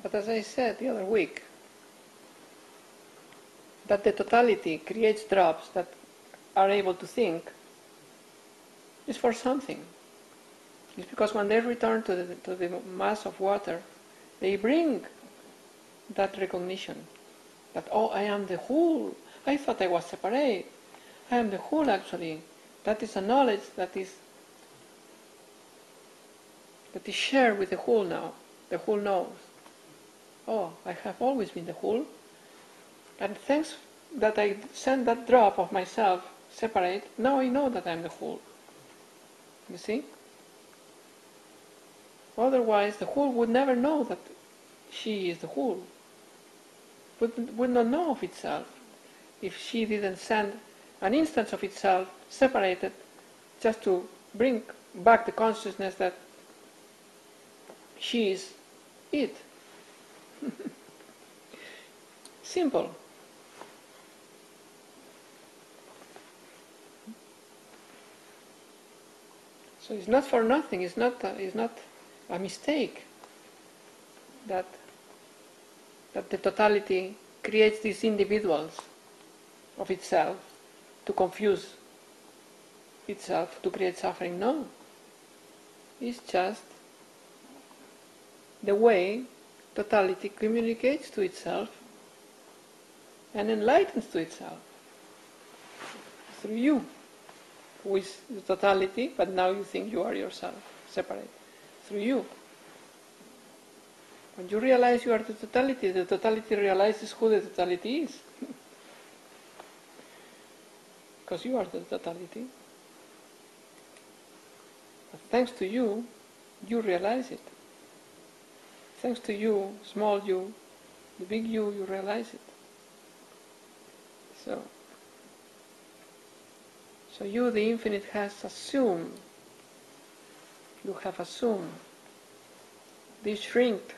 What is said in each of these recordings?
But as I said the other week, that the totality creates drops that are able to think is for something. It's because when they return to the mass of water, they bring that recognition that, oh, I am the whole. I thought I was separate. I am the whole actually. That is a knowledge that is shared with the whole now. The whole knows. Oh, I have always been the whole. And thanks that I sent that drop of myself separate, now I know that I'm the whole. You see? Otherwise, the whole would never know that she is the whole. Would not know of itself if she didn't send an instance of itself separated just to bring back the consciousness that she is it. Simple. So it's not for nothing. It's not a mistake that the totality creates these individuals of itself to confuse itself, to create suffering. No. It's just the way totality communicates to itself and enlightens to itself through you, who is the totality, but now you think you are yourself, separate, through you. When you realize you are the totality realizes who the totality is. Because you are the totality. But thanks to you, you realize it. Thanks to you, small you, the big you realize it. So you, the infinite, has assumed, you have assumed this shrinked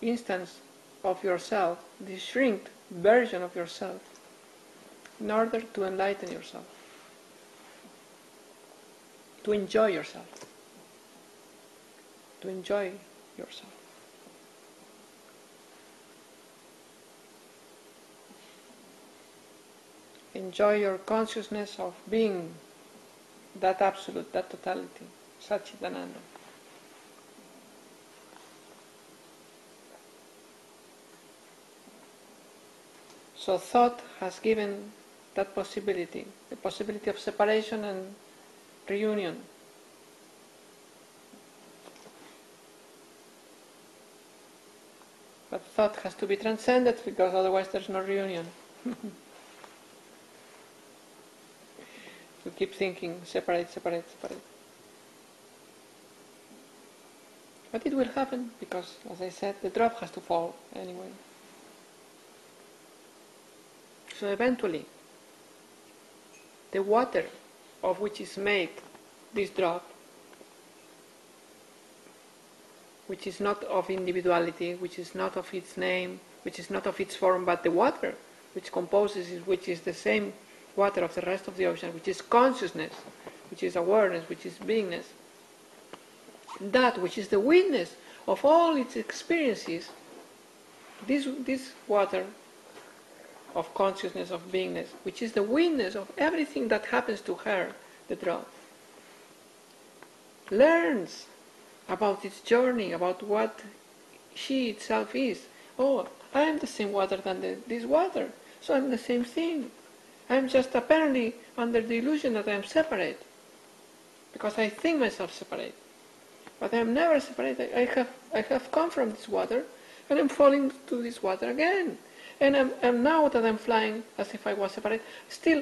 instance of yourself, this shrinked version of yourself, in order to enlighten yourself, to enjoy yourself, to enjoy yourself. Enjoy your consciousness of being that absolute, that totality, Satchidananda. So thought has given that possibility, the possibility of separation and reunion. But thought has to be transcended because otherwise there's no reunion. To keep thinking, separate. But it will happen because, as I said, the drop has to fall anyway. So eventually, the water of which is made this drop, which is not of individuality, which is not of its name, which is not of its form, but the water which composes it, which is the same water of the rest of the ocean, which is consciousness, which is awareness, which is beingness, that which is the witness of all its experiences, this water of consciousness, of beingness, which is the witness of everything that happens to her, the drop, learns about its journey, about what she itself is. Oh, I am the same water than this water, so I'm the same thing. I'm just apparently under the illusion that I'm separate, because I think myself separate. But I'm never separate. I have come from this water, and I'm falling to this water again. And I'm now that I'm flying as if I was separate, still,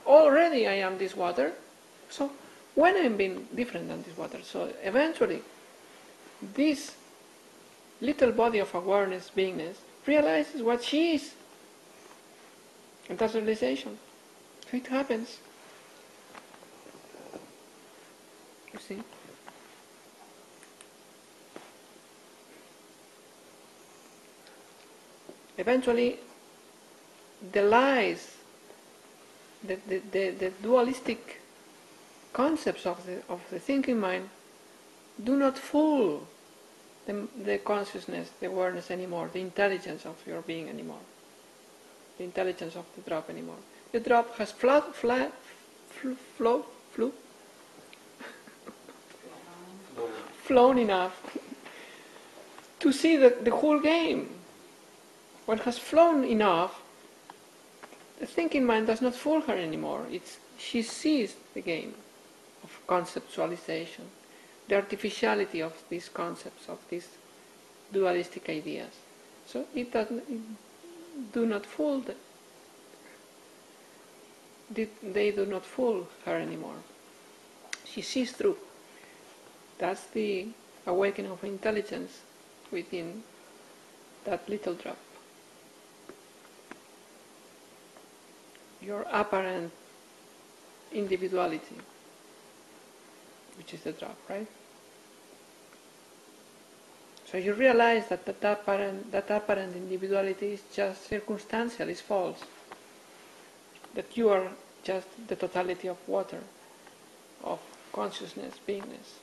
already I am this water. So when I'm being different than this water, so eventually, this little body of awareness, beingness, realizes what she is. And that's realization. So it happens. You see? Eventually, the lies, the dualistic concepts of the thinking mind do not fool the consciousness, the awareness anymore, the intelligence of your being anymore, the intelligence of the drop anymore. The drop has flown enough to see the whole game. When it has flown enough, the thinking mind does not fool her anymore. She sees the game of conceptualization, the artificiality of these concepts, of these dualistic ideas. So it do not fool they do not fool her anymore. She sees through. That's the awakening of intelligence within that little drop. Your apparent individuality, which is the drop, right? So you realize that that apparent individuality is just circumstantial, is false. That you are just the totality of water, of consciousness, beingness.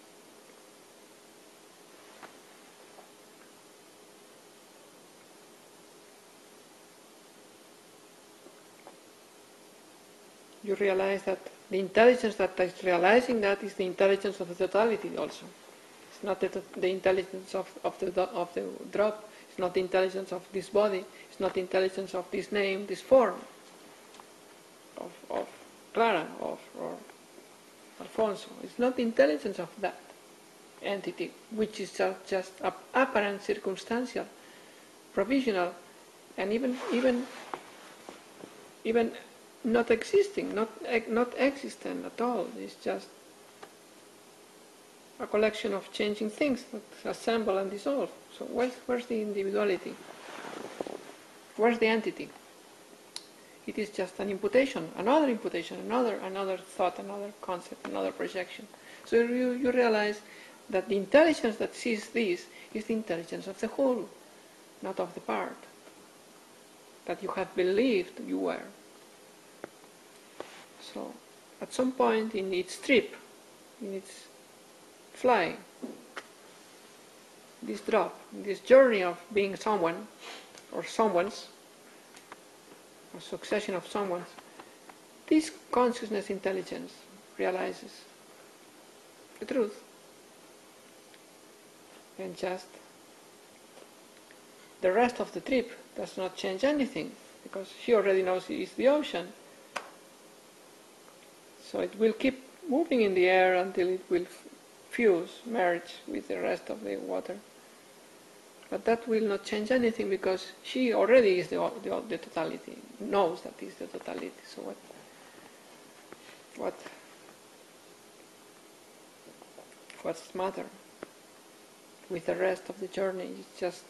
You realize that the intelligence that is realizing that is the intelligence of the totality also. It's not the intelligence of the drop. It's not the intelligence of this body. It's not the intelligence of this name, this form, of Clara, or Alfonso. It's not the intelligence of that entity, which is just apparent, circumstantial, provisional, and even not existing, not existent at all. It's just a collection of changing things that assemble and dissolve. So where's the individuality? Where's the entity? It is just an imputation, another thought, another concept, another projection. So you realize that the intelligence that sees this is the intelligence of the whole, not of the part that you have believed you were. So at some point in its trip, in its fly, this drop, this journey of being someone or someone's, a succession of someone's, this consciousness intelligence realizes the truth. And just the rest of the trip does not change anything, because she already knows it is the ocean. So it will keep moving in the air until it will fuse, merge with the rest of the water. But that will not change anything, because she already is the totality, knows that is the totality. So what's the matter with the rest of the journey? It's just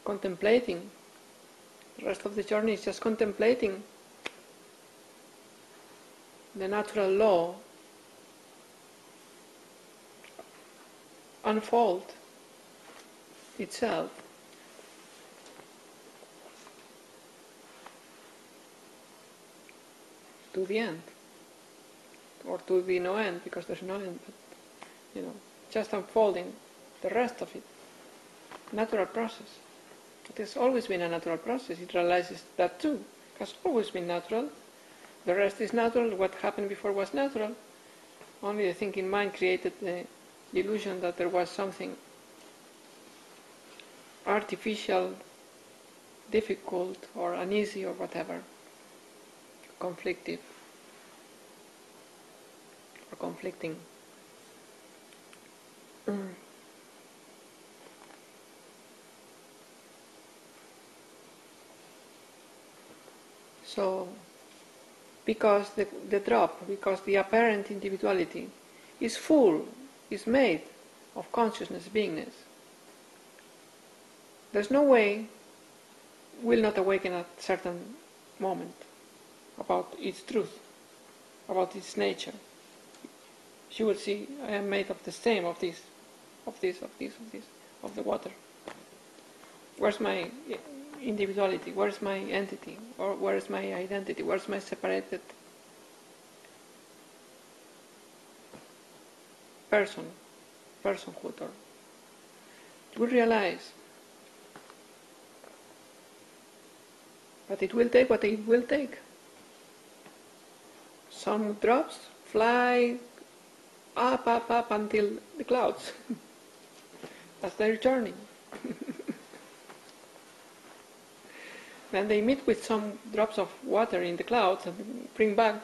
contemplating. The rest of the journey is just contemplating the natural law unfold itself to the end, or to the no end, because there's no end, but just unfolding the rest of it. Natural process. It has always been a natural process. It realizes that too. It has always been natural. The rest is natural. What happened before was natural. Only the thinking mind created the illusion that there was something artificial, difficult, or uneasy, or whatever, conflictive, or conflicting. So, because the drop, because the apparent individuality is full, is made of consciousness, beingness, there's no way will not awaken at a certain moment about its truth, about its nature. She will see, I am made of the same, of this, of the water. Where's my individuality? Where's my entity? Or where's my identity? Where's my separated personhood, or will realize. But it will take what it will take. Some drops fly up until the clouds. That's their journey. Then they meet with some drops of water in the clouds and bring back,